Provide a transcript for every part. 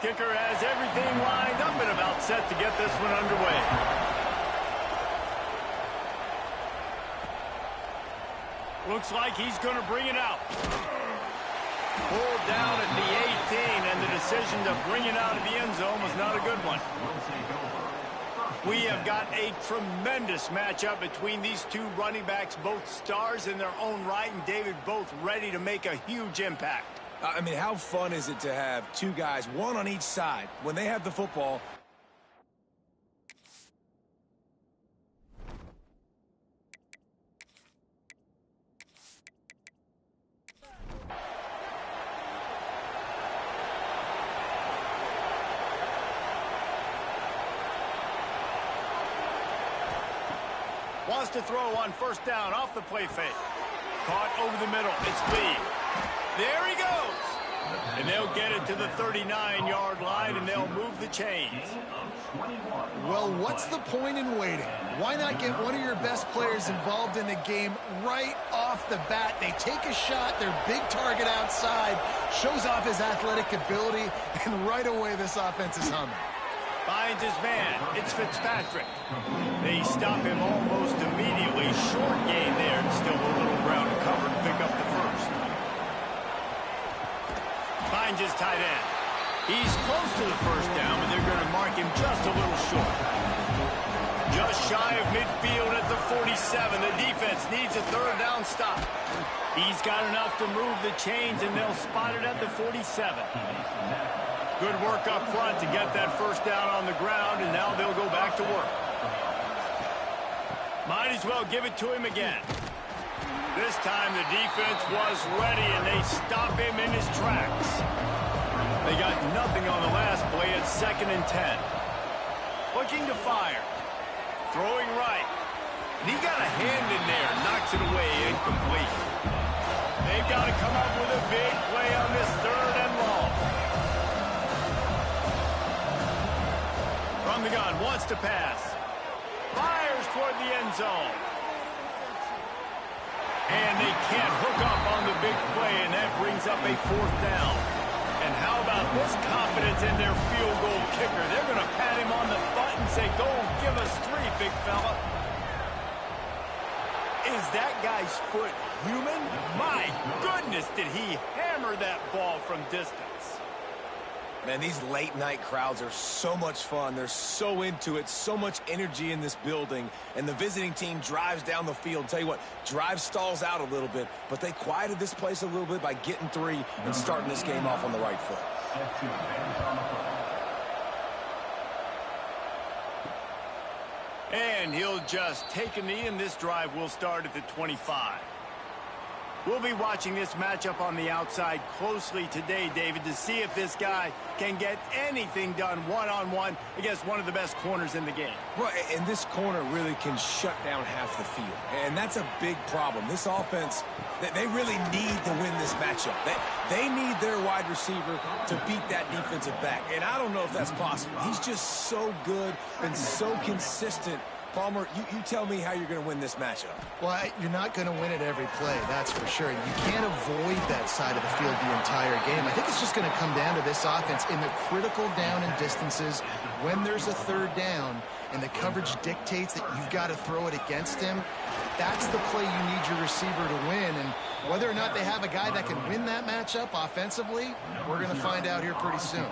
Kicker has everything lined up and about set to get this one underway. Looks like he's going to bring it out. Pulled down at the 18, and the decision to bring it out of the end zone was not a good one. We have got a tremendous matchup between these two running backs, both stars in their own right, and David, both ready to make a huge impact. I mean, how fun is it to have two guys, one on each side, when they have the football? Wants to throw on first down off the play fake. Caught over the middle. It's Lee. There he goes. And they'll get it to the 39-yard line, and they'll move the chains. Well, what's the point in waiting? Why not get one of your best players involved in the game right off the bat? They take a shot, their big target outside, shows off his athletic ability, and right away this offense is humming. Finds his man. It's Fitzpatrick. They stop him almost immediately. Short gain there, and still a little ground to cover to pick up the first. Finds his tight end. He's close to the first down, but they're going to mark him just a little short. Just shy of midfield at the 47. The defense needs a third down stop. He's got enough to move the chains, and they'll spot it at the 47. Good work up front to get that first down on the ground, and now they'll go back to work. Might as well give it to him again. This time the defense was ready, and they stop him in his tracks. They got nothing on the last play at 2nd and 10. Looking to fire. Throwing right. And he got a hand in there, knocks it away, incomplete. They've got to come up with a big play on this 3rd and long. From the gun, wants to pass. Fires toward the end zone. And they can't hook up on the big play, and that brings up a 4th down. And how about this confidence in their field goal kicker? They're going to pat him on the butt and say, go and give us 3, big fella. Is that guy's foot human? My goodness, did he hammer that ball from distance. Man, these late-night crowds are so much fun. They're so into it, so much energy in this building. And the visiting team drives down the field. Tell you what, drive stalls out a little bit, but they quieted this place a little bit by getting 3 and starting this game off on the right foot. And he'll just take a knee, and this drive will start at the 25. We'll be watching this matchup on the outside closely today, David, to see if this guy can get anything done one-on-one against one of the best corners in the game. Right, and this corner really can shut down half the field. And that's a big problem. This offense, they really need to win this matchup. They need their wide receiver to beat that defensive back. And I don't know if that's possible. He's just so good and so consistent. Palmer, you tell me how you're going to win this matchup. Well, you're not going to win it every play, that's for sure. You can't avoid that side of the field the entire game. I think it's just going to come down to this offense in the critical down and distances when there's a 3rd down and the coverage dictates that you've got to throw it against him. That's the play you need your receiver to win. And whether or not they have a guy that can win that matchup offensively, we're going to find out here pretty soon.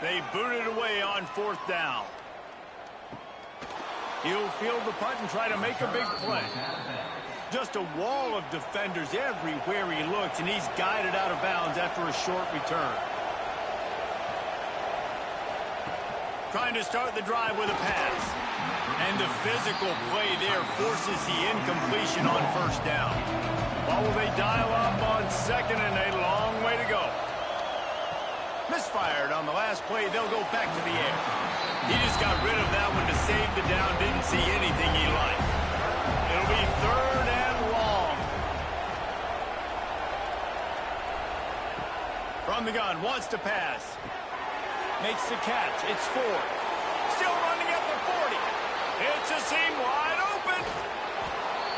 They boot it away on 4th down. He'll field the punt and try to make a big play. Just a wall of defenders everywhere he looks, and he's guided out of bounds after a short return. Trying to start the drive with a pass. And the physical play there forces the incompletion on 1st down. What will they dial up on 2nd and a long way to go? Misfired on the last play. They'll go back to the air. He just got rid of that one to save the down. Didn't see anything he liked. It'll be 3rd and long. From the gun, wants to pass. Makes the catch. It's Ford. Still running at the 40. It's a seam wide open.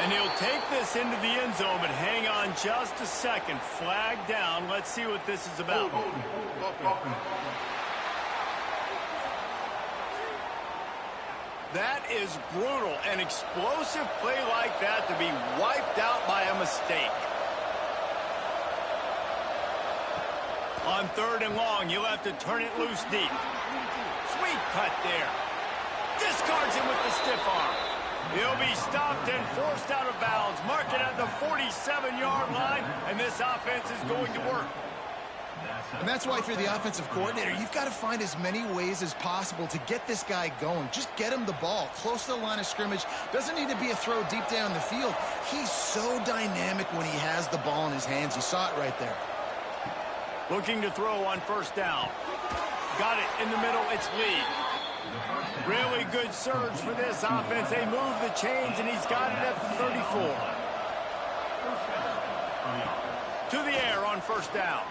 And he'll take this into the end zone, but hang on just a second. Flag down. Let's see what this is about. That is brutal. An explosive play like that to be wiped out by a mistake. On 3rd and long, you'll have to turn it loose deep. Sweet cut there. Discards him with the stiff arm. He'll be stopped and forced out of bounds. Mark it at the 47-yard line, and this offense is going to work. And that's why if you're the offensive coordinator, you've got to find as many ways as possible to get this guy going. Just get him the ball close to the line of scrimmage. Doesn't need to be a throw deep down the field. He's so dynamic when he has the ball in his hands. You saw it right there. Looking to throw on 1st down. Got it in the middle. It's Lee. Really good surge for this offense. They move the chains, and he's got it at the 34. To the air on 1st down.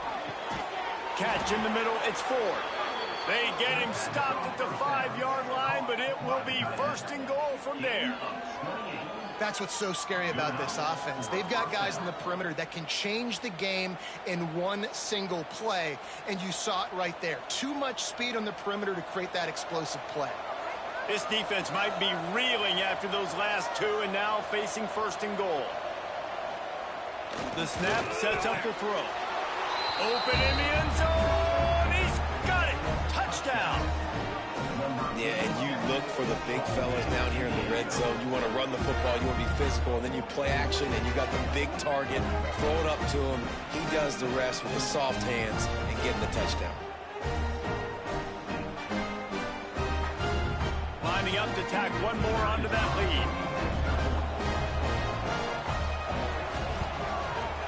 Catch in the middle. It's Ford. They get him stopped at the 5-yard line, but it will be 1st and goal from there. That's what's so scary about this offense. They've got guys in the perimeter that can change the game in one single play, and you saw it right there. Too much speed on the perimeter to create that explosive play. This defense might be reeling after those last 2 and now facing 1st and goal. The snap sets up the throw. Open in the end zone. He's got it. Touchdown. Yeah, and you look for the big fellas down here in the red zone. You want to run the football, you want to be physical, and then you play action, and you got the big target, throw it up to him. He does the rest with the soft hands and getting the touchdown. Lining up to tack one more onto that lead.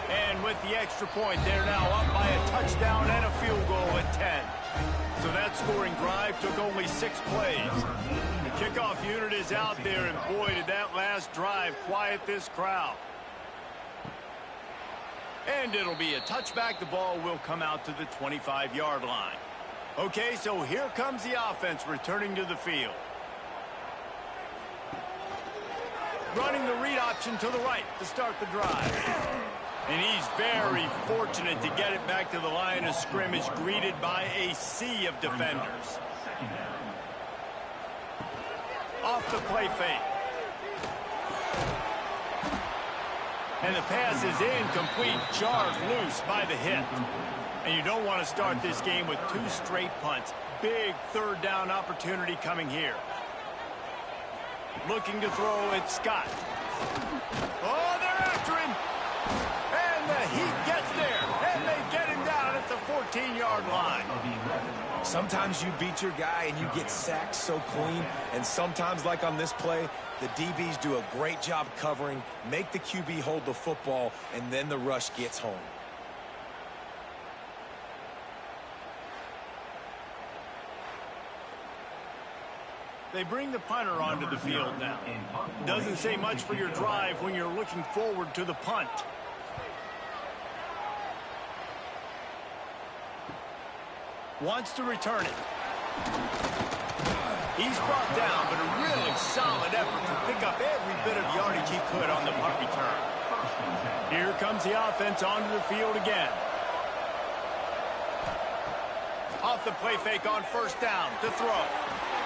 And with the extra point, they're now up by a touchdown and a field goal at 10. So that scoring drive took only 6 plays. The kickoff unit is out there, and boy, did that last drive quiet this crowd. And it'll be a touchback. The ball will come out to the 25-yard line. Okay, so here comes the offense returning to the field. Running the read option to the right to start the drive. And he's very fortunate to get it back to the line of scrimmage, greeted by a sea of defenders. Off the play fake. And the pass is incomplete, jarred loose by the hit. And you don't want to start this game with 2 straight punts. Big 3rd down opportunity coming here. Looking to throw, it's Scott. Oh, they're after him. And the Heat gets there, and they get him down at the 14-yard line. Sometimes you beat your guy and you get sacked so clean, and sometimes, like on this play, the DBs do a great job covering, make the QB hold the football, and then the rush gets home. They bring the punter onto the field now. Doesn't say much for your drive when you're looking forward to the punt. Wants to return it. He's brought down, but a really solid effort to pick up every bit of yardage he could on the punt return. Here comes the offense onto the field again. Off the play fake on 1st down to throw.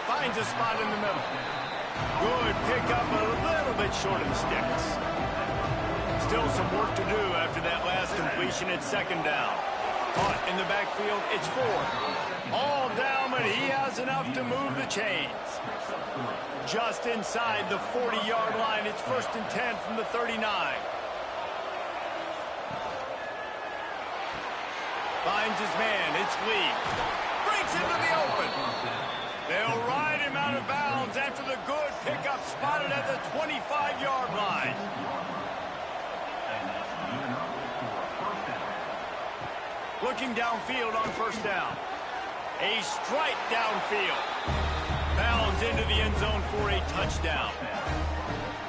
Finds a spot in the middle. Good pickup, but a little bit short of the sticks. Still some work to do after that last completion at 2nd down. Caught in the backfield, it's Ford. All down, but he has enough to move the chains. Just inside the 40-yard line, it's 1st and 10 from the 39. Finds his man, it's Lee. Breaks into the open. They'll ride him out of bounds after the good pickup spotted at the 25-yard line. Looking downfield on 1st down. A strike downfield. Bounds into the end zone for a touchdown.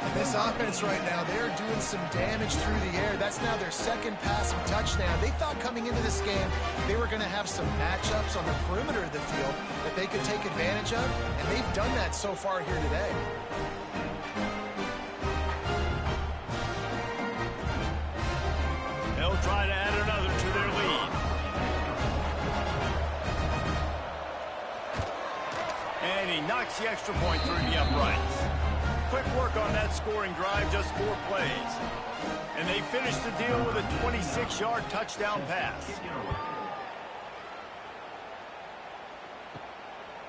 And this offense right now, they're doing some damage through the air. That's now their 2nd passing touchdown. They thought coming into this game they were going to have some matchups on the perimeter of the field that they could take advantage of, and they've done that so far here today. knocks the extra point through the uprights. Quick work on that scoring drive, just 4 plays. And they finish the deal with a 26-yard touchdown pass.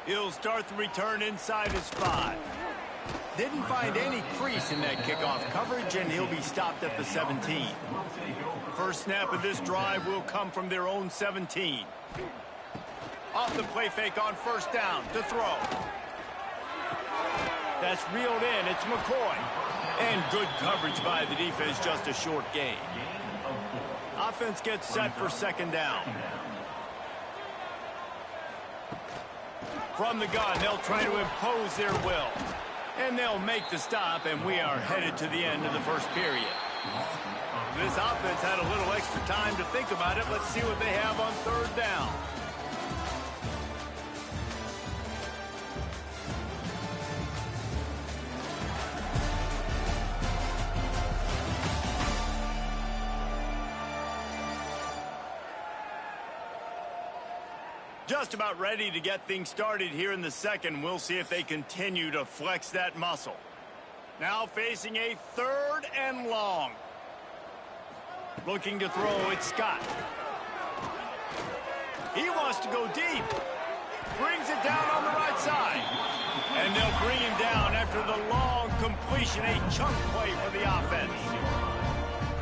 He'll start the return inside his 5. Didn't find any crease in that kickoff coverage, and he'll be stopped at the 17. First snap of this drive will come from their own 17. Off the play fake on first down to throw. That's reeled in. It's McCoy. And good coverage by the defense, just a short gain. Offense gets set for second down. From the gun, they'll try to impose their will. And they'll make the stop, and we are headed to the end of the first period. This offense had a little extra time to think about it. Let's see what they have on third down. Just about ready to get things started here in the second. We'll see if they continue to flex that muscle. Now facing a third and long. Looking to throw, it's Scott. He wants to go deep. Brings it down on the right side. And they'll bring him down after the long completion, a chunk play for the offense.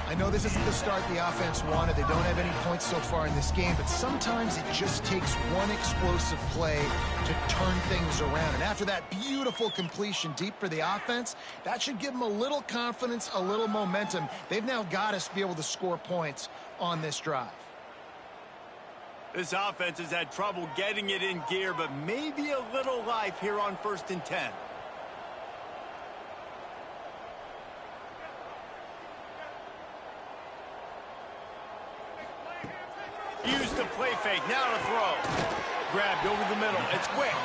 I know this isn't the start the offense wanted. They don't have any points so far in this game, but sometimes it just takes one explosive play to turn things around. And after that beautiful completion deep for the offense, that should give them a little confidence, a little momentum. They've now got us to be able to score points on this drive. This offense has had trouble getting it in gear, but maybe a little life here on 1st and 10. Use the play fake, now to throw. Grabbed over the middle, it's quick.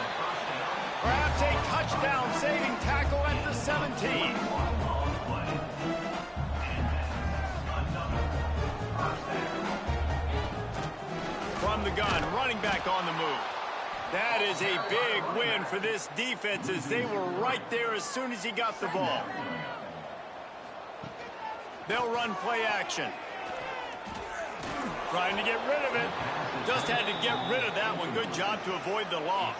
Perhaps a touchdown-saving tackle at the 17. From the gun, running back on the move. That is a big win for this defense as they were right there as soon as he got the ball. They'll run play action. Trying to get rid of it. Just had to get rid of that one. Good job to avoid the loss.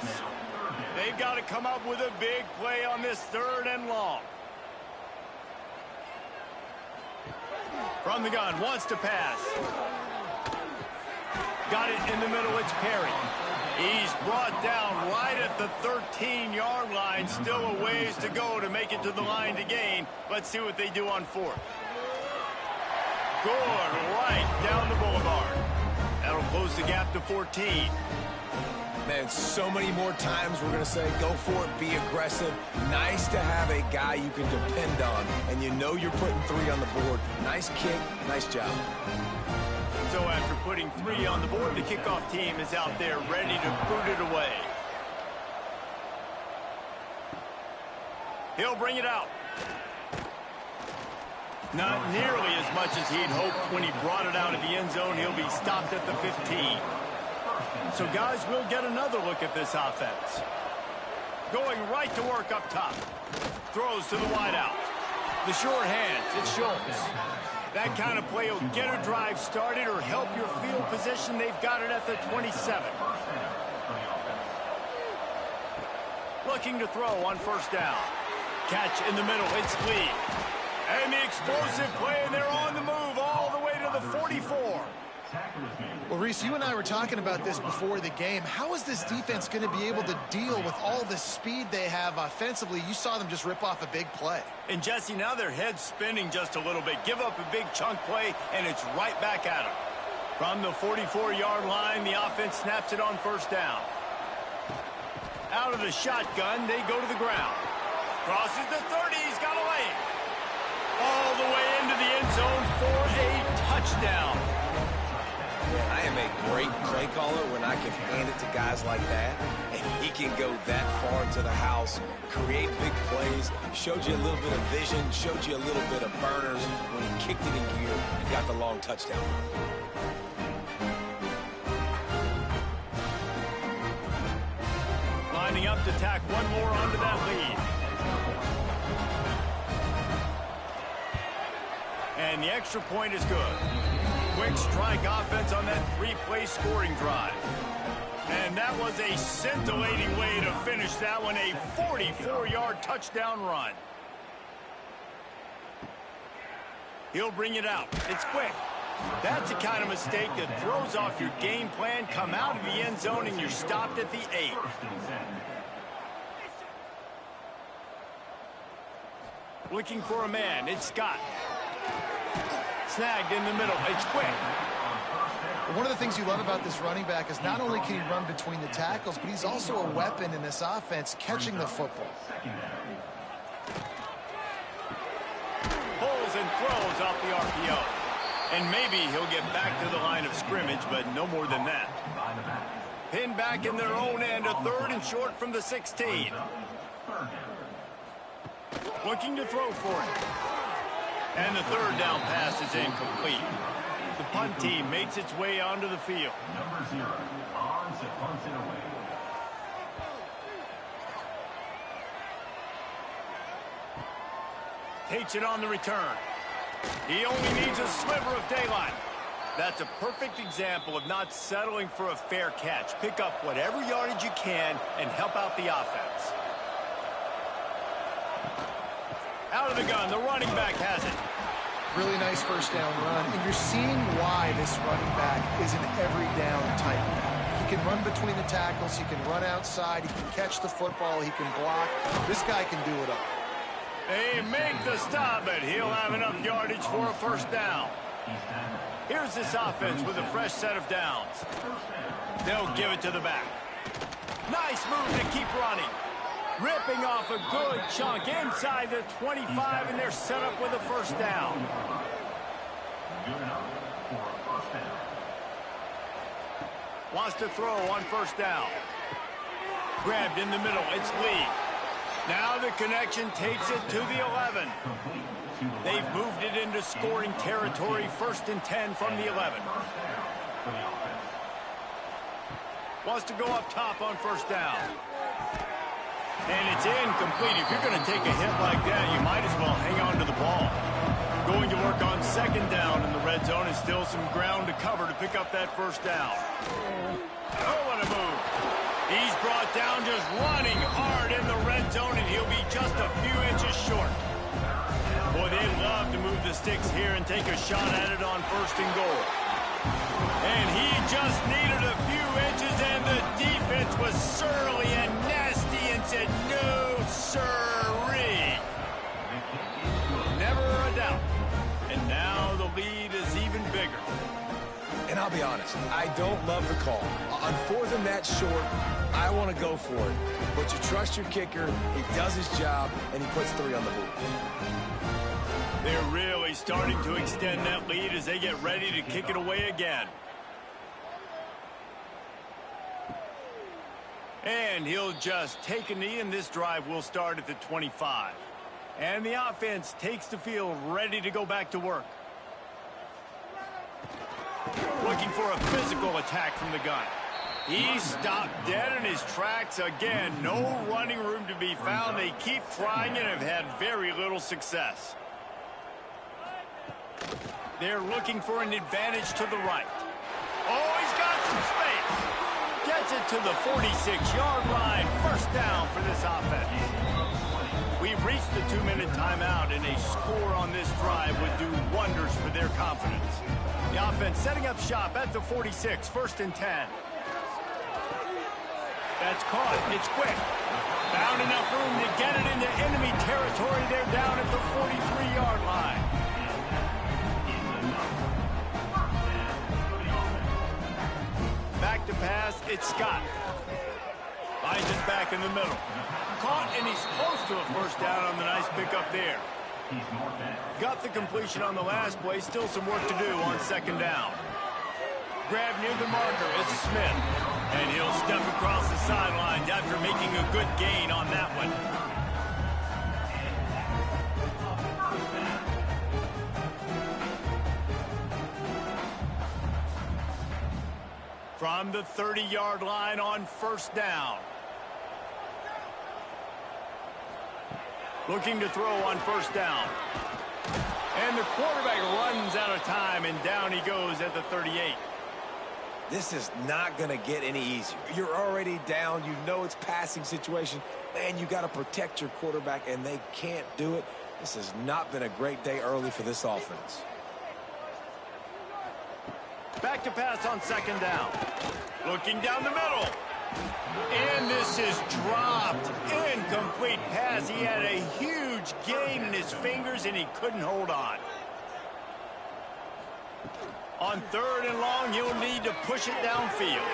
They've got to come up with a big play on this third and long. From the gun, wants to pass. Got it in the middle, it's Perry. He's brought down right at the 13-yard line. Still a ways to go to make it to the line to gain. Let's see what they do on 4th. Good, right down the boulevard. That'll close the gap to 14. Man, so many more times we're going to say, go for it, be aggressive. Nice to have a guy you can depend on, and you know you're putting 3 on the board. Nice kick, nice job. So after putting 3 on the board, the kickoff team is out there ready to boot it away. He'll bring it out. Not nearly as much as he'd hoped when he brought it out of the end zone. He'll be stopped at the 15. So, guys, we'll get another look at this offense. Going right to work up top. Throws to the wideout. The short hands, it's Schultz. That kind of play will get a drive started or help your field position. They've got it at the 27. Looking to throw on first down. Catch in the middle, it's Lee. And the explosive play, and they're on the move all the way to the 44. Well, Reese, you and I were talking about this before the game. How is this defense going to be able to deal with all the speed they have offensively? You saw them just rip off a big play. And, Jesse, now their head's spinning just a little bit. Give up a big chunk play, and it's right back at them. From the 44-yard line, the offense snaps it on first down. Out of the shotgun, they go to the ground. Crosses the 30, he's got a lane. All the way into the end zone for a touchdown. Yeah, I am a great play caller when I can hand it to guys like that, and he can go that far into the house, create big plays, showed you a little bit of vision, showed you a little bit of burners when he kicked it in gear and got the long touchdown. Lining up to tack one more onto that lead. And the extra point is good. Quick strike offense on that three-play scoring drive. And that was a scintillating way to finish that one, a 44-yard touchdown run. He'll bring it out. It's quick. That's the kind of mistake that throws off your game plan. Come out of the end zone and you're stopped at the 8. Looking for a man. It's Scott. Snagged in the middle. It's quick. One of the things you love about this running back is not only can he run between the tackles, but he's also a weapon in this offense catching the football. Pulls and throws off the RPO. And maybe he'll get back to the line of scrimmage, but no more than that. Pinned back in their own end, a 3rd and short from the 16. Looking to throw for it. And the 3rd down pass is incomplete. The punt team makes its way onto the field. Number 0, Arms it punts it away. Takes it on the return. He only needs a sliver of daylight. That's a perfect example of not settling for a fair catch. Pick up whatever yardage you can and help out the offense. Out of the gun, the running back has it. Really nice first down run, and you're seeing why this running back is an every down type. He can run between the tackles, he can run outside, he can catch the football, he can block. This guy can do it all. They make the stop, but he'll have enough yardage for a first down. Here's this offense with a fresh set of downs. They'll give it to the back. Nice move to keep running. Ripping off a good chunk inside the 25, and they're set up with a first down. Wants to throw on first down. Grabbed in the middle. It's Lee. Now the connection takes it to the 11. They've moved it into scoring territory. 1st and 10 from the 11. Wants to go up top on first down. And it's incomplete. If you're going to take a hit like that, you might as well hang on to the ball. Going to work on 2nd down in the red zone, and still some ground to cover to pick up that first down. Oh, what a move. He's brought down just running hard in the red zone, and he'll be just a few inches short. Boy, they'd love to move the sticks here and take a shot at it on 1st and goal. And he just needed a few inches, and the defense was surly and nasty and said, no, sirree. Never a doubt. And now the lead is even bigger. And I'll be honest, I don't love the call. On 4th and that short, I want to go for it. But you trust your kicker, he does his job, and he puts 3 on the board. They're really starting to extend that lead as they get ready to kick it away again. And he'll just take a knee, and this drive will start at the 25. And the offense takes the field ready to go back to work. Looking for a physical attack from the gun. He stopped dead in his tracks again. No running room to be found. They keep trying and have had very little success. They're looking for an advantage to the right. Oh, he's got some space. Gets it to the 46-yard line. First down for this offense. We've reached the 2-minute timeout, and a score on this drive would do wonders for their confidence. The offense setting up shop at the 46, 1st and 10. That's caught. It's quick. Found enough room to get it into enemy territory. They're down at the 43-yard line. Back to pass. It's Scott. Finds his back in the middle. Caught, and he's close to a first down on the nice pickup there. Got the completion on the last play. Still some work to do on 2nd down. Grab near the marker. It's Smith. And he'll step across the sidelines after making a good gain on that one. From the 30-yard line on 1st down. Looking to throw on first down. And the quarterback runs out of time, and down he goes at the 38. This is not going to get any easier. You're already down. You know it's passing situation. Man, you got to protect your quarterback, and they can't do it. This has not been a great day early for this offense. Back to pass on second down. Looking down the middle. And this is dropped. Incomplete pass. He had a huge gain in his fingers, and he couldn't hold on. On third and long, he'll need to push it downfield.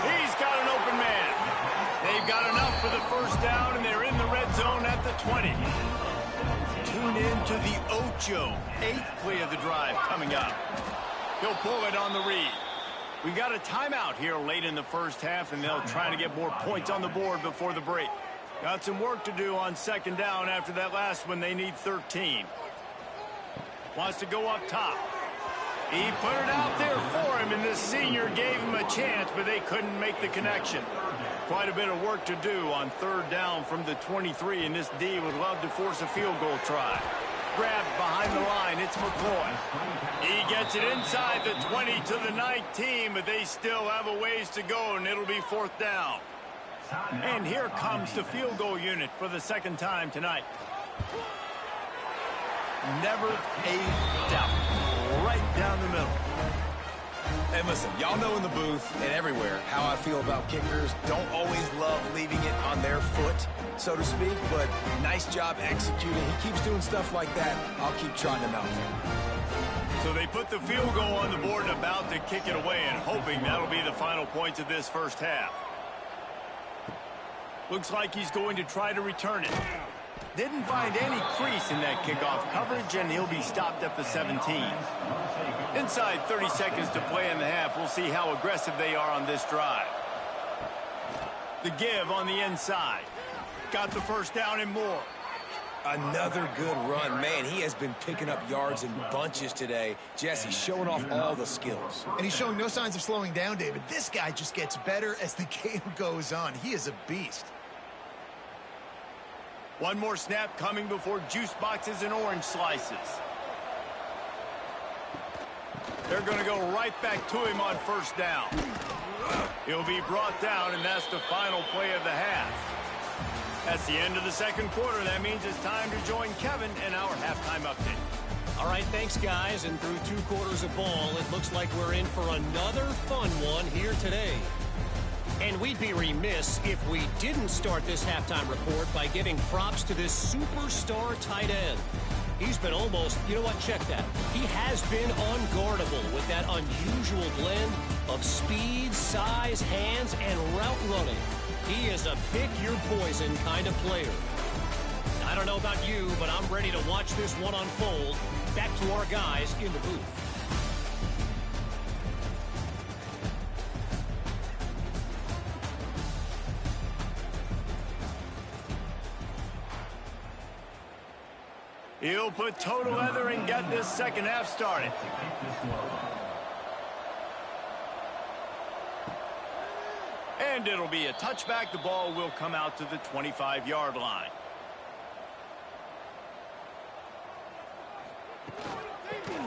He's got an open man. They've got enough for the first down, and they're in the red zone at the 20. Tune in to the Ocho. 8th play of the drive coming up. He'll pull it on the read. We got a timeout here late in the first half, and they'll try to get more points on the board before the break. Got some work to do on second down after that last one. They need 13. Wants to go up top. He put it out there for him, and this senior gave him a chance, but they couldn't make the connection. Quite a bit of work to do on third down from the 23, and this D would love to force a field goal try. Grabbed behind the line, it's McCoy. He gets it inside the 20 to the 19, but they still have a ways to go, and it'll be fourth down. And here comes the field goal unit for the second time tonight. Never a doubt. Right down the middle. And listen, y'all know in the booth and everywhere how I feel about kickers. Don't always love leaving it on their foot, so to speak, but nice job executing. He keeps doing stuff like that. I'll keep trotting him out there. So they put the field goal on the board and about to kick it away, and hoping that'll be the final points of this first half. Looks like he's going to try to return it. Didn't find any crease in that kickoff coverage, and he'll be stopped at the 17. Inside 30 seconds to play in the half. We'll see how aggressive they are on this drive. The give on the inside. Got the first down and more. Another good run. Man, he has been picking up yards in bunches today. Jesse showing off all the skills. And he's showing no signs of slowing down, David. This guy just gets better as the game goes on. He is a beast. One more snap coming before juice boxes and orange slices. They're going to go right back to him on first down. He'll be brought down, and that's the final play of the half. That's the end of the second quarter. That means it's time to join Kevin in our halftime update. All right, thanks, guys. And through 2 quarters of ball, it looks like we're in for another fun one here today. And we'd be remiss if we didn't start this halftime report by giving props to this superstar tight end. He's been almost, you know what, check that. He has been unguardable with that unusual blend of speed, size, hands, and route running. He is a pick-your-poison kind of player. I don't know about you, but I'm ready to watch this one unfold. Back to our guys in the booth. He'll put toe to leather and get this second half started. And it'll be a touchback. The ball will come out to the 25-yard line.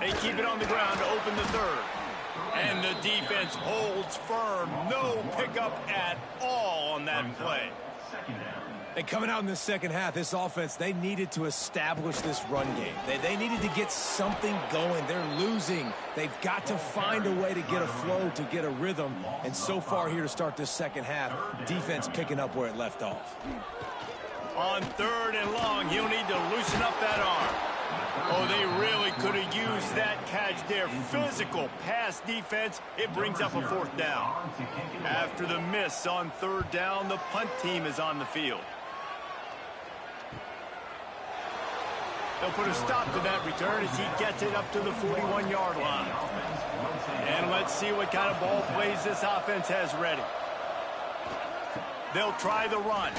They keep it on the ground to open the third. And the defense holds firm. No pickup at all on that play. And coming out in the second half, this offense, they needed to establish this run game. They needed to get something going. They're losing. They've got to find a way to get a flow, to get a rhythm. And so far here to start this second half, defense picking up where it left off. On third and long, he'll need to loosen up that arm. Oh, they really could have used that catch there. Physical pass defense. It brings up a fourth down. After the miss on third down, the punt team is on the field. They'll put a stop to that return as he gets it up to the 41-yard line. And let's see what kind of ball plays this offense has ready. They'll try the run.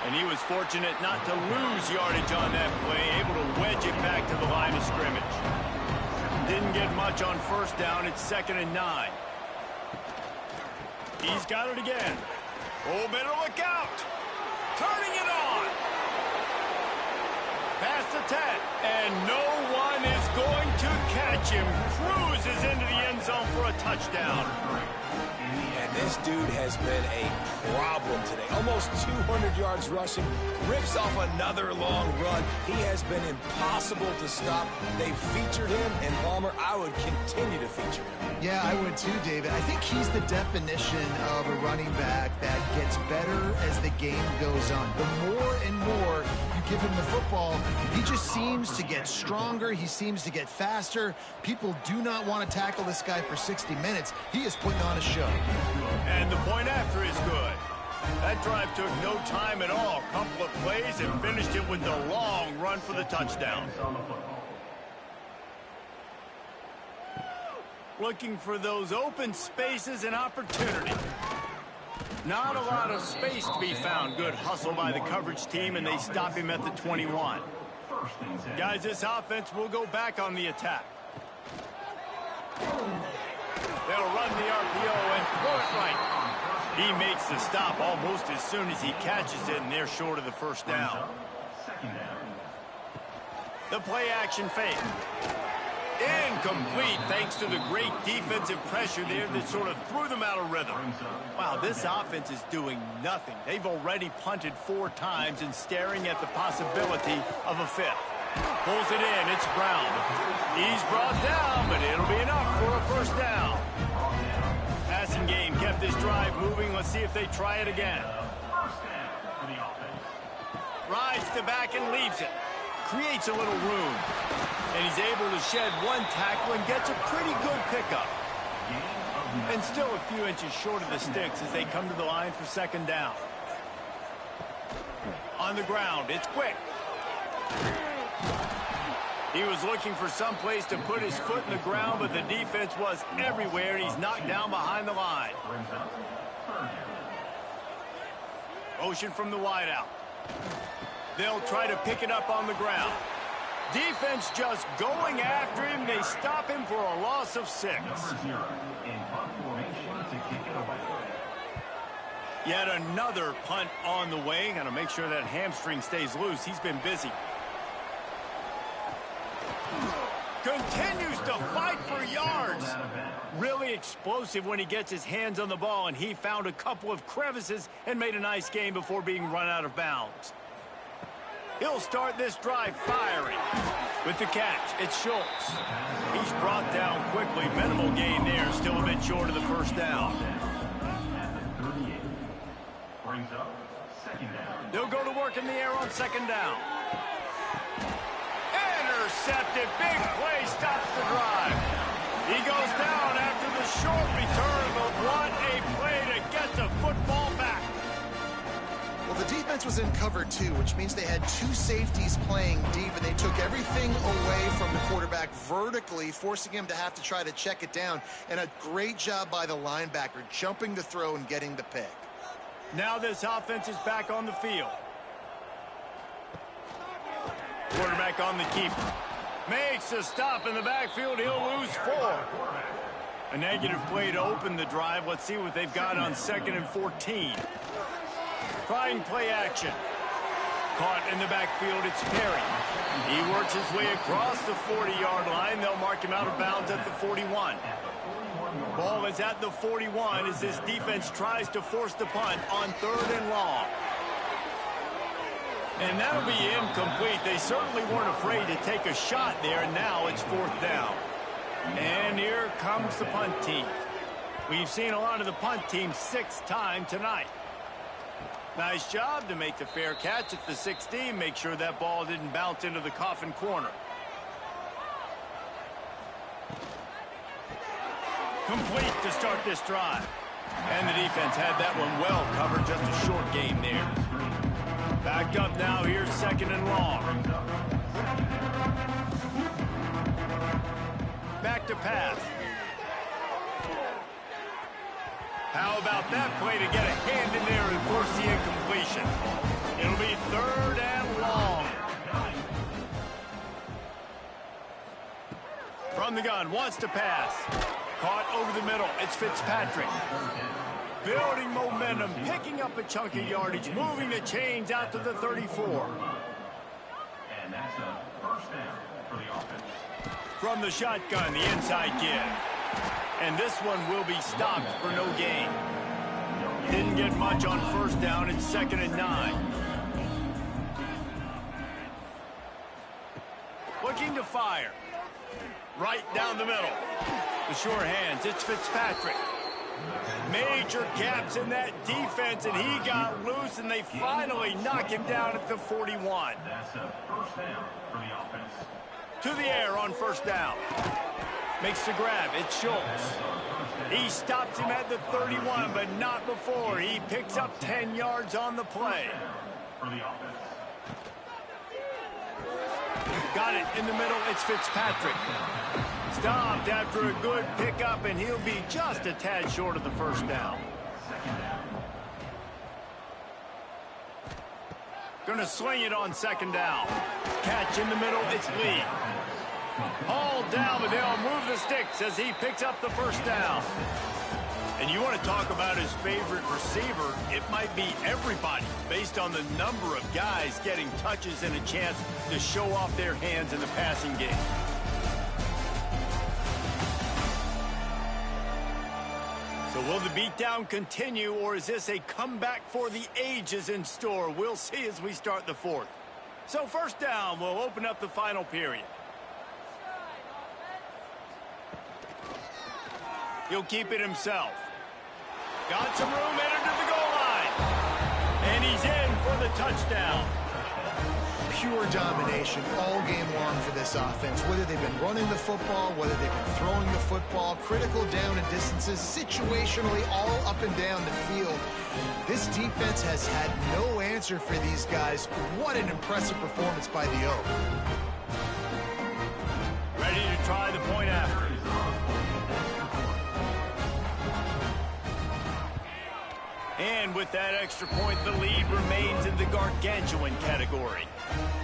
And he was fortunate not to lose yardage on that play, able to wedge it back to the line of scrimmage. Didn't get much on first down. It's 2nd and 9. He's got it again. Oh, better look out. Turning it on. past the 10, and no one is going to catch him. Cruises into the end zone for a touchdown. And this dude has been a problem today. Almost 200 yards rushing. Rips off another long run. He has been impossible to stop. They've featured him, and Palmer, I would continue to feature him. Yeah, I would too, David. I think he's the definition of a running back that gets better as the game goes on. The more and more you give him the football, he just seems to get stronger. He seems to get faster. People do not want to tackle this guy for 60 minutes. He is putting on a show. And the point after is good. That drive took no time at all. Couple of plays and finished it with the long run for the touchdown. Looking for those open spaces and opportunity. Not a lot of space to be found. Good hustle by the coverage team, and they stop him at the 21. Guys, this offense will go back on the attack. They'll run the RPO and throw it right. He makes the stop almost as soon as he catches it, and they're short of the first down. The play action fake. Incomplete thanks to the great defensive pressure there that sort of threw them out of rhythm. Wow, this offense is doing nothing. They've already punted 4 times and staring at the possibility of a 5th. Pulls it in, it's Brown. He's brought down, but it'll be enough for a first down. Passing game kept this drive moving. Let's see if they try it again. Rides the back and leaves it. Creates a little room. And he's able to shed 1 tackle and gets a pretty good pickup. And still a few inches short of the sticks as they come to the line for second down. On the ground, it's quick. He was looking for some place to put his foot in the ground, but the defense was everywhere, and he's knocked down behind the line. Motion from the wideout. They'll try to pick it up on the ground. Defense just going after him. They stop him for a loss of 6. Yet another punt on the way. Got to make sure that hamstring stays loose. He's been busy. Continues to fight for yards. Really explosive when he gets his hands on the ball, and he found a couple of crevices and made a nice game before being run out of bounds. He'll start this drive firing. With the catch, it's Schultz. He's brought down quickly. Minimal gain there, still a bit short of the first down. They'll go to work in the air on second down. Intercepted. Big play stops the drive. He goes down after the short return, but what a play to get the football back. Well, the defense was in cover 2, which means they had 2 safeties playing deep, and they took everything away from the quarterback vertically, forcing him to have to try to check it down. And a great job by the linebacker, jumping the throw and getting the pick. Now this offense is back on the field. Quarterback on the keeper. Makes a stop in the backfield. He'll lose 4. A negative play to open the drive. Let's see what they've got on 2nd and 14. Trying play action. Caught in the backfield, it's Perry. He works his way across the 40-yard line. They'll mark him out of bounds at the 41. Ball is at the 41 as this defense tries to force the punt on 3rd and long. And that'll be incomplete. They certainly weren't afraid to take a shot there, and now it's 4th down. And here comes the punt team. We've seen a lot of the punt team 6th time tonight. Nice job to make the fair catch at the 16. Make sure that ball didn't bounce into the coffin corner. Complete to start this drive. And the defense had that one well covered. Just a short game there. Backed up now. Here's 2nd and long. Back to pass. How about that play to get a hand in there and force the incompletion? It'll be 3rd and long. From the gun, wants to pass. Caught over the middle. It's Fitzpatrick. Building momentum, picking up a chunk of yardage, moving the chains out to the 34. And that's a first down for the offense. From the shotgun, the inside give. And this one will be stopped for no gain. Didn't get much on first down. It's 2nd and 9. Looking to fire. Right down the middle. The sure hands. It's Fitzpatrick. Major gaps in that defense, and he got loose, and they finally knock him down at the 41. That's a first down for the offense. To the air on first down. Makes the grab. It's Schultz. He stops him at the 31, but not before. He picks up 10 yards on the play. For the offense. Got it in the middle. It's Fitzpatrick. Stopped after a good pickup, and he'll be just a tad short of the first down. Going to sling it on 2nd down. Catch in the middle. It's Lee. Hauled down, but they'll move the sticks as he picks up the first down. And you want to talk about his favorite receiver, it might be everybody based on the number of guys getting touches and a chance to show off their hands in the passing game. So will the beatdown continue, or is this a comeback for the ages in store? We'll see as we start the 4th. So first down will open up the final period. He'll keep it himself. Got some room, entered to the goal line. And he's in for the touchdown. Pure domination all game long for this offense. Whether they've been running the football, whether they've been throwing the football, critical down and distances, situationally all up and down the field. This defense has had no answer for these guys. What an impressive performance by the O. Ready to try the point after. And with that extra point, the lead remains in the gargantuan category.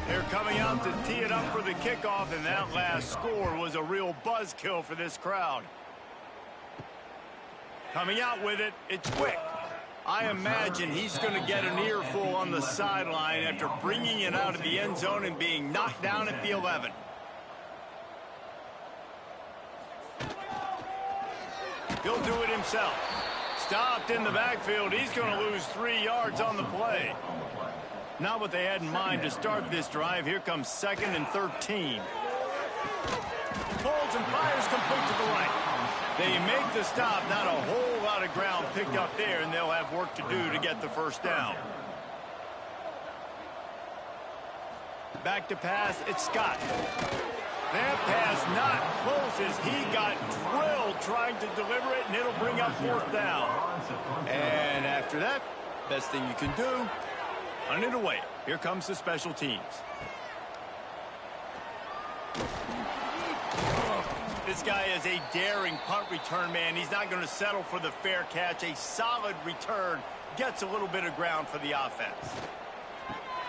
They're coming out to tee it up for the kickoff, and that last score was a real buzzkill for this crowd. Coming out with it, it's Quick. I imagine he's going to get an earful on the sideline after bringing it out of the end zone and being knocked down at the 11. He'll do it himself. Stopped in the backfield. He's going to lose 3 yards on the play. Not what they had in mind to start this drive. Here comes 2nd and 13. Pulls and fires complete to the right. They make the stop. Not a whole lot of ground picked up there, and they'll have work to do to get the first down. Back to pass. It's Scott. That pass not close as he got drilled trying to deliver it, and it'll bring up 4th down. And after that, best thing you can do, hunt it away. Here comes the special teams. This guy is a daring punt return man. He's not going to settle for the fair catch. A solid return gets a little bit of ground for the offense.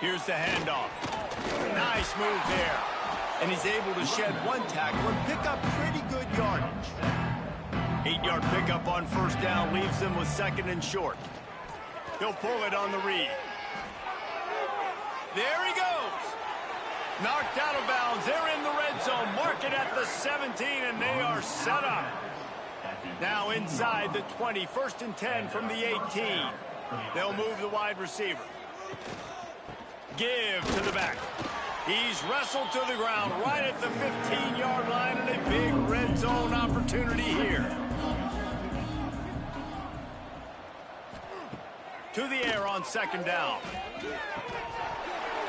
Here's the handoff. Nice move there. And he's able to shed one tackle and pick up pretty good yardage. 8-yard pickup on first down leaves them with 2nd and short. He'll pull it on the read. There he goes. Knocked out of bounds. They're in the red zone. Mark it at the 17, and they are set up. Now inside the 20. 1st and 10 from the 18. They'll move the wide receiver. Give to the back. He's wrestled to the ground right at the 15-yard line, and a big red zone opportunity here. To the air on 2nd down.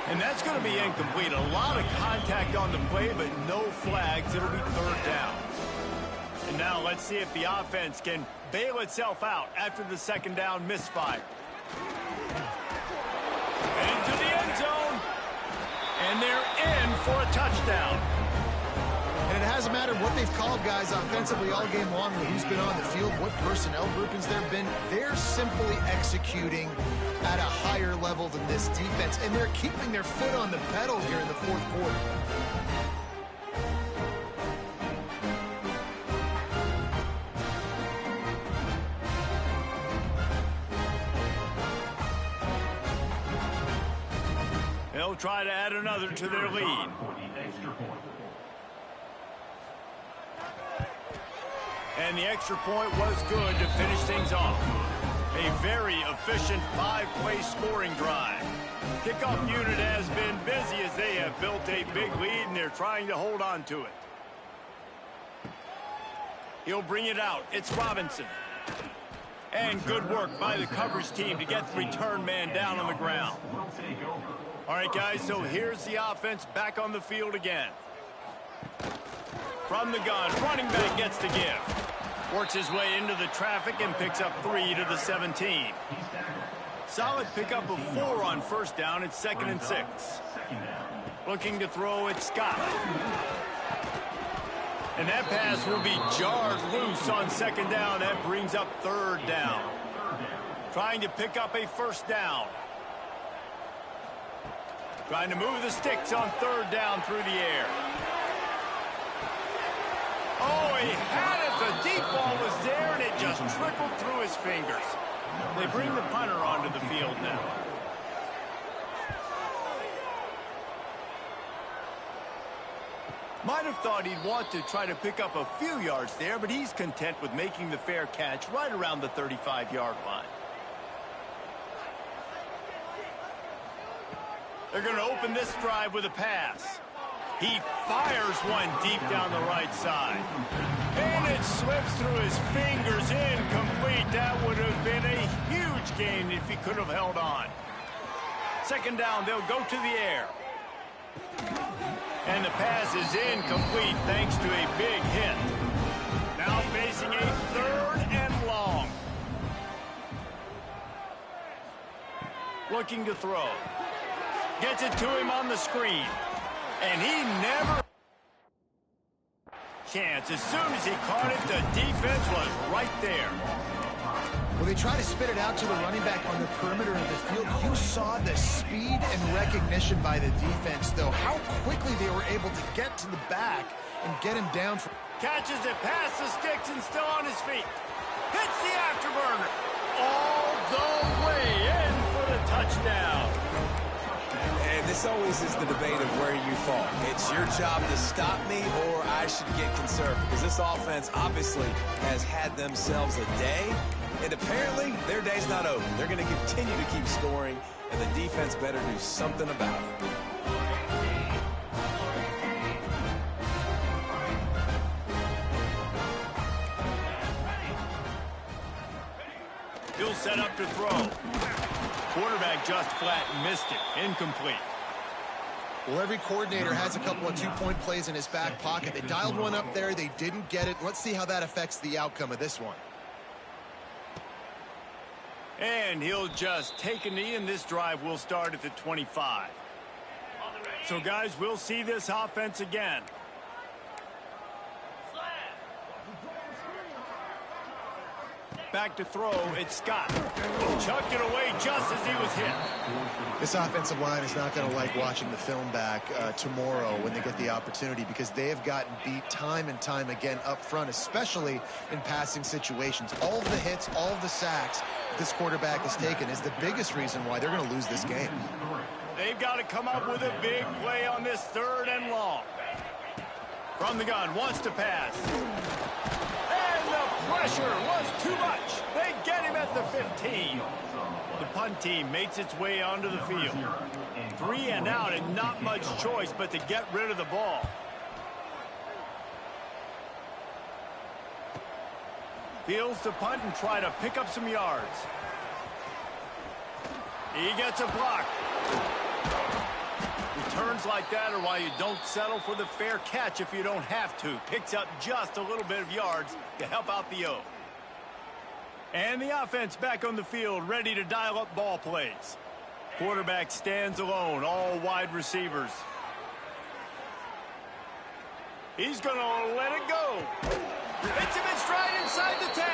And that's going to be incomplete. A lot of contact on the play, but no flags. It'll be 3rd down. And now let's see if the offense can bail itself out after the 2nd down misfire. Into the end zone. And they're in for a touchdown. And it hasn't mattered what they've called guys offensively all game long, who's been on the field, what personnel groupings there have been. They're simply executing at a higher level than this defense, and they're keeping their foot on the pedal here in the 4th quarter. They'll try to add another to their lead. For the extra point. And the extra point was good to finish things off. A very efficient 5-play scoring drive. Kickoff unit has been busy as they have built a big lead and they're trying to hold on to it. He'll bring it out. It's Robinson. And good work by the coverage team to get the return man down on the ground. All right, guys, so here's the offense back on the field again. From the gun, running back gets the give. Works his way into the traffic and picks up 3 to the 17. Solid pickup of 4 on first down. It's 2nd and 6. Looking to throw it, Scott. And that pass will be jarred loose on 2nd down. That brings up 3rd down. Trying to pick up a 1st down. Trying to move the sticks on 3rd down through the air. Oh, he had it. The deep ball was there, and it just trickled through his fingers. They bring the punter onto the field now. Might have thought he'd want to try to pick up a few yards there, but he's content with making the fair catch right around the 35-yard line. They're going to open this drive with a pass. He fires one deep down the right side. And it slips through his fingers, incomplete. That would have been a huge gain if he could have held on. 2nd down, they'll go to the air. And the pass is incomplete thanks to a big hit. Now facing a 3rd and long. Looking to throw. Gets it to him on the screen. And he never chance. As soon as he caught it, the defense was right there. Well, they try to spit it out to the running back on the perimeter of the field. You saw the speed and recognition by the defense, though. How quickly they were able to get to the back and get him down. Catches it past the sticks and still on his feet. Hits the afterburner. All the way in for the touchdown. And this always is the debate of where you fall. It's your job to stop me or I should get conservative. Because this offense obviously has had themselves a day. And apparently, their day's not over. They're going to continue to keep scoring, and the defense better do something about it. He'll set up to throw. Quarterback just flat missed it. Incomplete. Well, every coordinator has a couple of 2-point plays in his back pocket. They dialed one up there. They didn't get it. Let's see how that affects the outcome of this one. And he'll just take a knee, and this drive will start at the 25. So, guys, we'll see this offense again. Back to throw, it's Scott. Chucked it away just as he was hit. This offensive line is not going to like watching the film back tomorrow when they get the opportunity, because they have gotten beat time and time again up front, especially in passing situations. All of the hits, all of the sacks this quarterback has taken is the biggest reason why they're going to lose this game. They've got to come up with a big play on this 3rd and long. From the gun, wants to pass. And the pressure was too much. They get him at the 15. The punt team makes its way onto the field. 3 and out and not much choice but to get rid of the ball. Fields to punt and try to pick up some yards. He gets a block. Returns like that are why you don't settle for the fair catch if you don't have to. Picks up just a little bit of yards to help out the O. And the offense back on the field, ready to dial up ball plays. Quarterback stands alone, all wide receivers. He's going to let it go. Hits him in stride inside the 10.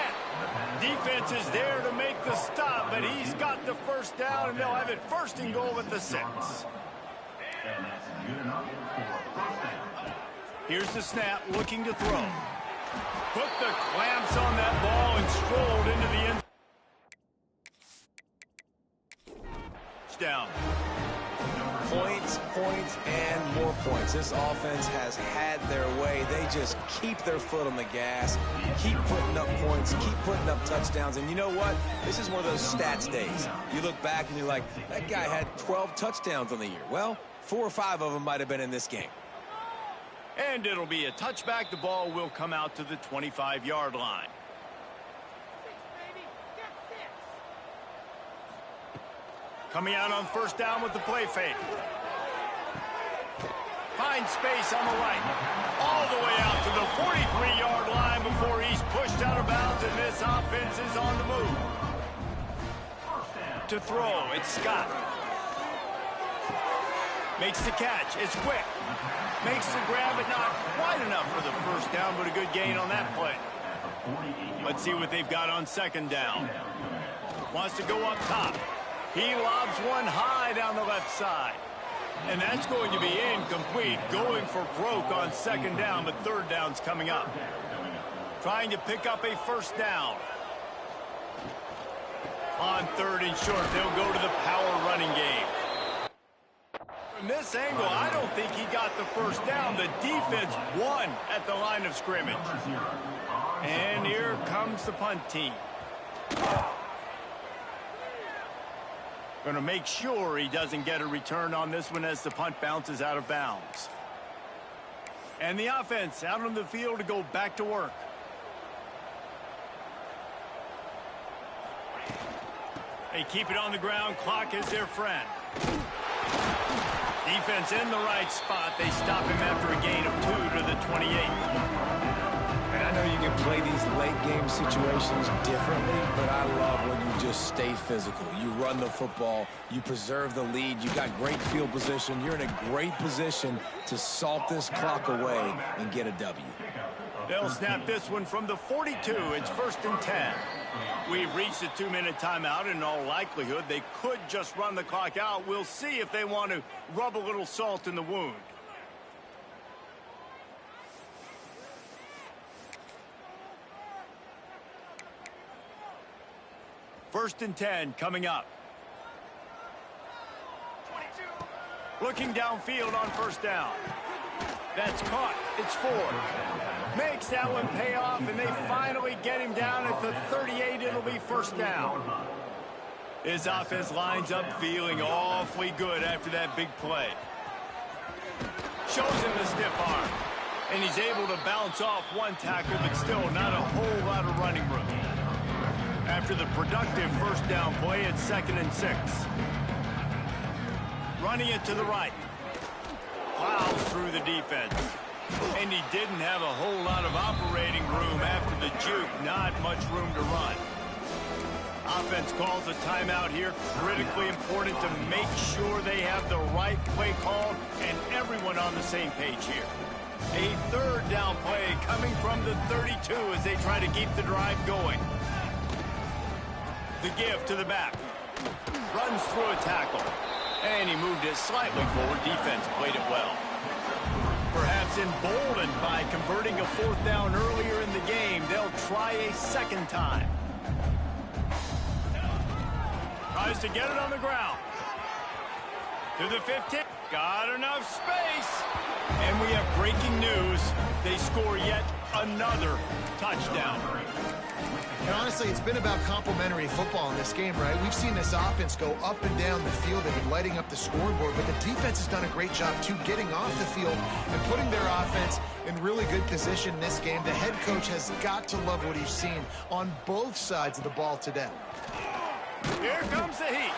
Defense is there to make the stop, but he's got the 1st down, and they'll have it 1st and goal at the 6. And that's good enough for 1st down. Here's the snap, looking to throw. Put the clamps on that ball and strolled into the end. Down. points, points, and more points. This offense has had their way. They just keep their foot on the gas, keep putting up points, keep putting up touchdowns. And you know what? This is one of those stats days. You look back and you're like, that guy had 12 touchdowns on the year. Well, 4 or 5 of them might have been in this game. And it'll be a touchback. The ball will come out to the 25-yard line. Coming out on first down with the play fake. Finds space on the right. All the way out to the 43-yard line before he's pushed out of bounds, and this offense is on the move. To throw, it's Scott. Makes the catch. It's quick. Makes the grab, but not quite enough for the first down, but a good gain on that play. Let's see what they've got on second down. Wants to go up top. He lobs one high down the left side. And that's going to be incomplete. Going for broke on second down, but third down's coming up. Trying to pick up a first down. On third and short, they'll go to the power running game. From this angle, I don't think he got the first down. The defense won at the line of scrimmage. And here comes the punt team. Going to make sure he doesn't get a return on this one as the punt bounces out of bounds. And the offense out on the field to go back to work. They keep it on the ground. Clock is their friend. Defense in the right spot. They stop him after a gain of 2 to the 28. And I know you can play these late game situations differently, but I love when you just stay physical. You run the football, you preserve the lead, you got great field position, you're in a great position to salt this clock away and get a W. They'll snap this one from the 42. It's 1st and 10. We've reached a 2-minute timeout. In all likelihood, they could just run the clock out. We'll see if they want to rub a little salt in the wound. First and 10 coming up. 22. Looking downfield on first down. That's caught. It's Ford. Makes that one pay off, and they finally get him down at the 38. It'll be first down. His offense lines up feeling awfully good after that big play. Shows him the stiff arm. And he's able to bounce off one tackle, but still not a whole lot of running room. After the productive first down play, it's 2nd and 6. Running it to the right. Plows through the defense. And he didn't have a whole lot of operating room after the juke. Not much room to run. Offense calls a timeout here. Critically important to make sure they have the right play call and everyone on the same page here. A third down play coming from the 32 as they try to keep the drive going. The give to the back. Runs through a tackle. And he moved it slightly forward. Defense played it well. Perhaps emboldened by converting a 4th down earlier in the game, they'll try a second time. Tries to get it on the ground. To the 15. Got enough space. And we have breaking news. They score yet another touchdown. And honestly, it's been about complementary football in this game, right? We've seen this offense go up and down the field. They've been lighting up the scoreboard, but the defense has done a great job, too, getting off the field and putting their offense in really good position in this game. The head coach has got to love what he's seen on both sides of the ball today. Here comes the heat.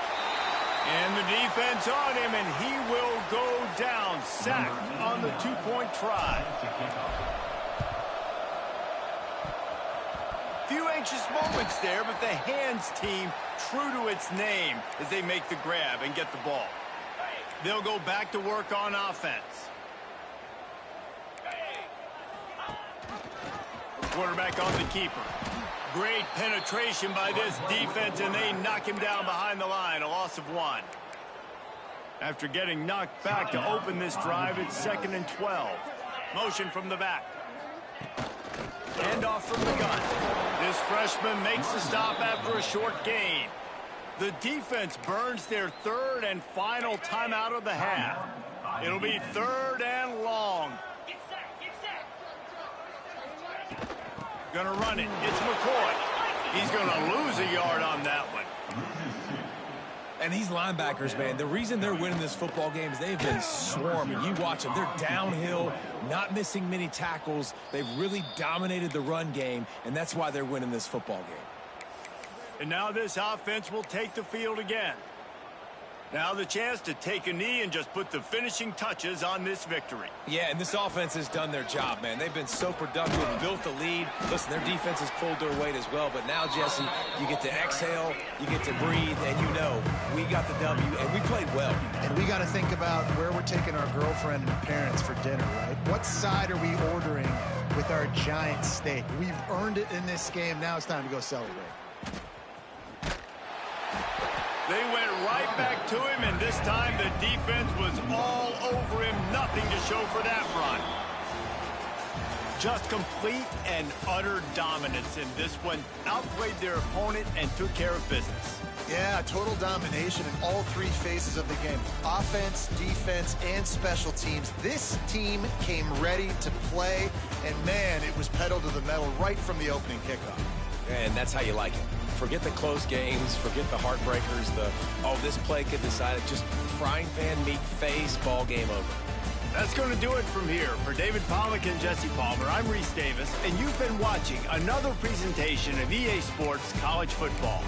And the defense on him, and he will go down. Sacked on the 2-point try. Few anxious moments there, but the hands team true to its name as they make the grab and get the ball. They'll go back to work on offense. Quarterback on the keeper. Great penetration by this defense, and they knock him down behind the line. A loss of 1. After getting knocked back to open this drive, it's 2nd and 12. Motion from the back. Hand off from the gun. This freshman makes the stop after a short gain. The defense burns their third and final timeout of the half. It'll be 3rd and long. Gonna run it. It's McCoy. He's gonna lose a yard on that one. And these linebackers, man, the reason they're winning this football game is they've been swarming. You watch them. They're downhill, not missing many tackles. They've really dominated the run game, and that's why they're winning this football game. And now this offense will take the field again. Now the chance to take a knee and just put the finishing touches on this victory. Yeah, and this offense has done their job, man. They've been so productive and built the lead. Listen, their defense has pulled their weight as well. But now, Jesse, you get to exhale, you get to breathe, and you know we got the W, and we played well. And we got to think about where we're taking our girlfriend and parents for dinner, right? What side are we ordering with our giant steak? We've earned it in this game. Now it's time to go celebrate. They went right back to him, and this time the defense was all over him. Nothing to show for that run. Just complete and utter dominance in this one. Outplayed their opponent and took care of business. Yeah, total domination in all 3 phases of the game. Offense, defense, and special teams. This team came ready to play, and man, it was pedal to the metal right from the opening kickoff. And that's how you like it. Forget the close games, forget the heartbreakers, this play could decide it. Just frying pan meat face, ball game over. That's going to do it from here. For David Pollack and Jesse Palmer, I'm Reese Davis, and you've been watching another presentation of EA Sports College Football.